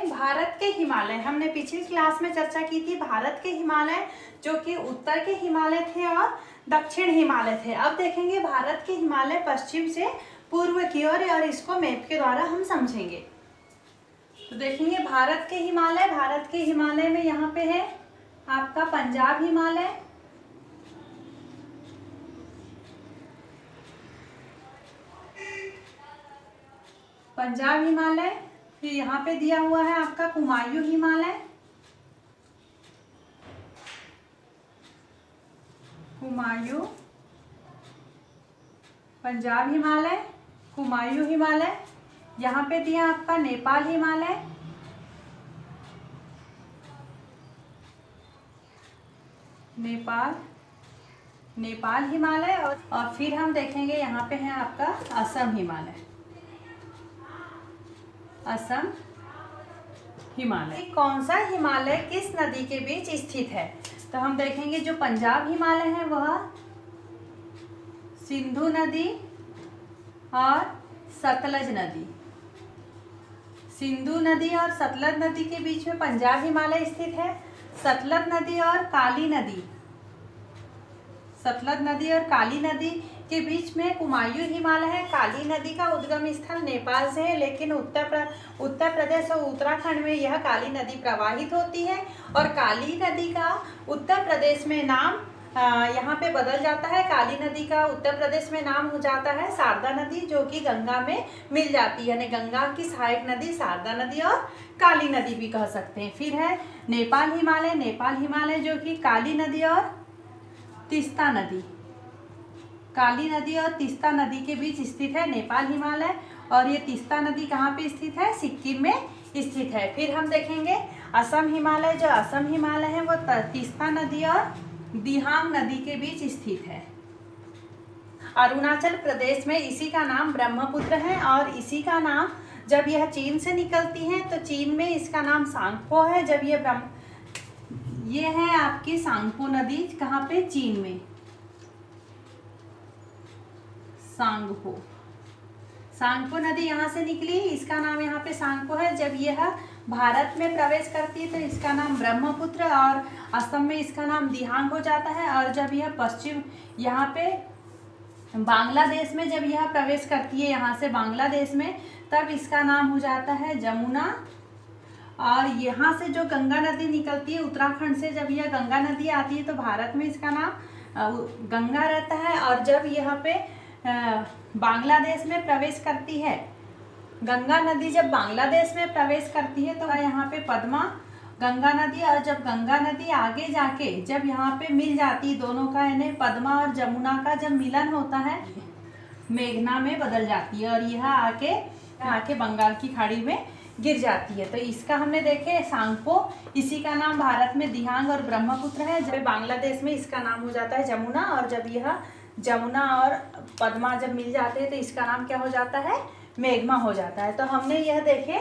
भारत के हिमालय, हमने पिछली क्लास में चर्चा की थी भारत के हिमालय जो कि उत्तर के हिमालय थे और दक्षिण हिमालय थे। अब देखेंगे भारत के हिमालय पश्चिम से पूर्व की ओर और इसको मैप के द्वारा हम समझेंगे। तो देखेंगे भारत के हिमालय में यहाँ पे है आपका पंजाब हिमालय, फिर यहाँ पे दिया हुआ है आपका कुमायूं हिमालय, पंजाब हिमालय, कुमायूं हिमालय। यहाँ पे दिया आपका नेपाल हिमालय, नेपाल हिमालय और फिर हम देखेंगे यहाँ पे है आपका असम हिमालय। कौन सा हिमालय किस नदी के बीच स्थित है? तो हम देखेंगे जो पंजाब हिमालय है वह सिंधु नदी और सतलज नदी के बीच में पंजाब हिमालय स्थित है। सतलज नदी और काली नदी के बीच में कुमायूं हिमालय है। काली नदी का उद्गम स्थल नेपाल से है, लेकिन उत्तर प्रदेश और उत्तराखंड में यह काली नदी प्रवाहित होती है और काली नदी का उत्तर प्रदेश में नाम यहाँ पे बदल जाता है। काली नदी का उत्तर प्रदेश में नाम हो जाता है शारदा नदी, जो कि गंगा में मिल जाती है, यानी गंगा की सहायक नदी शारदा नदी और काली नदी भी कह सकते हैं। फिर है नेपाल हिमालय जो कि काली नदी और तीस्ता नदी के बीच स्थित है नेपाल हिमालय। और ये तीस्ता नदी कहाँ पे स्थित है? सिक्किम में स्थित है। फिर हम देखेंगे असम हिमालय है वो तीस्ता नदी और दिहांग नदी के बीच स्थित है। अरुणाचल प्रदेश में इसी का नाम ब्रह्मपुत्र है और इसी का नाम जब यह चीन से निकलती है तो चीन में इसका नाम सांगपो है। जब ये है आपकी सांगपो नदी, कहाँ पे? चीन में सांगपो नदी यहाँ से निकली, इसका नाम यहाँ पे सांगपो है। जब यह भारत में प्रवेश करती है तो इसका नाम ब्रह्मपुत्र और असम में इसका नाम दिहांग हो जाता है। और जब यह पश्चिम यहाँ पे बांग्लादेश में जब यह प्रवेश करती है यहाँ से बांग्लादेश में, तब इसका नाम हो जाता है जमुना। और यहाँ से जो गंगा नदी निकलती है उत्तराखंड से, जब यह गंगा नदी आती है तो भारत में इसका नाम गंगा रहता है। और जब यहाँ पे बांग्लादेश में प्रवेश करती है, गंगा नदी जब बांग्लादेश में प्रवेश करती है तो यहाँ पे पद्मा गंगा नदी, और जब गंगा नदी आगे जाके जब यहाँ पे मिल जाती दोनों का, यानी पद्मा और जमुना का जब मिलन होता है मेघना में बदल जाती है और यह आके बंगाल की खाड़ी में गिर जाती है। तो इसका हमने देखे सांगपो, इसी का नाम भारत में दिहांग और ब्रह्मपुत्र है। जब बांग्लादेश में इसका नाम हो जाता है जमुना, और जब यह जमुना और पद्मा जब मिल जाते हैं तो इसका नाम क्या हो जाता है? मेघमा हो जाता है। तो हमने यह देखे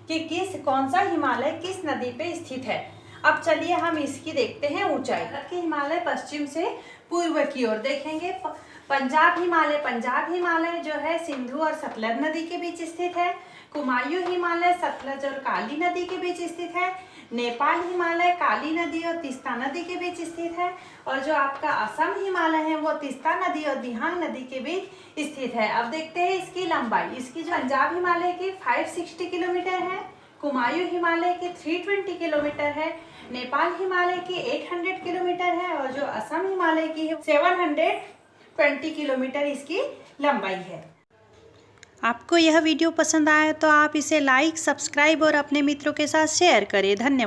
कि कौन सा हिमालय किस नदी पे स्थित है। अब चलिए हम इसकी देखते हैं ऊंचाई। भारत के हिमालय पश्चिम से पूर्व की ओर देखेंगे पंजाब हिमालय जो है सिंधु और सतलज नदी के बीच स्थित है। कुमायूं हिमालय सतलज और काली नदी के बीच स्थित है। नेपाल हिमालय काली नदी और तीस्ता नदी के बीच स्थित है। और जो आपका असम हिमालय है वो तीस्ता नदी और दिहांग नदी के बीच स्थित है। अब देखते हैं इसकी लंबाई। इसकी जो पंजाब हिमालय की 560 किलोमीटर है, कुमायूं हिमालय की 320 किलोमीटर है, नेपाल हिमालय की 800 किलोमीटर है और जो असम हिमालय की है 720 किलोमीटर इसकी लंबाई है। आपको यह वीडियो पसंद आया तो आप इसे लाइक, सब्सक्राइब और अपने मित्रों के साथ शेयर करें। धन्यवाद।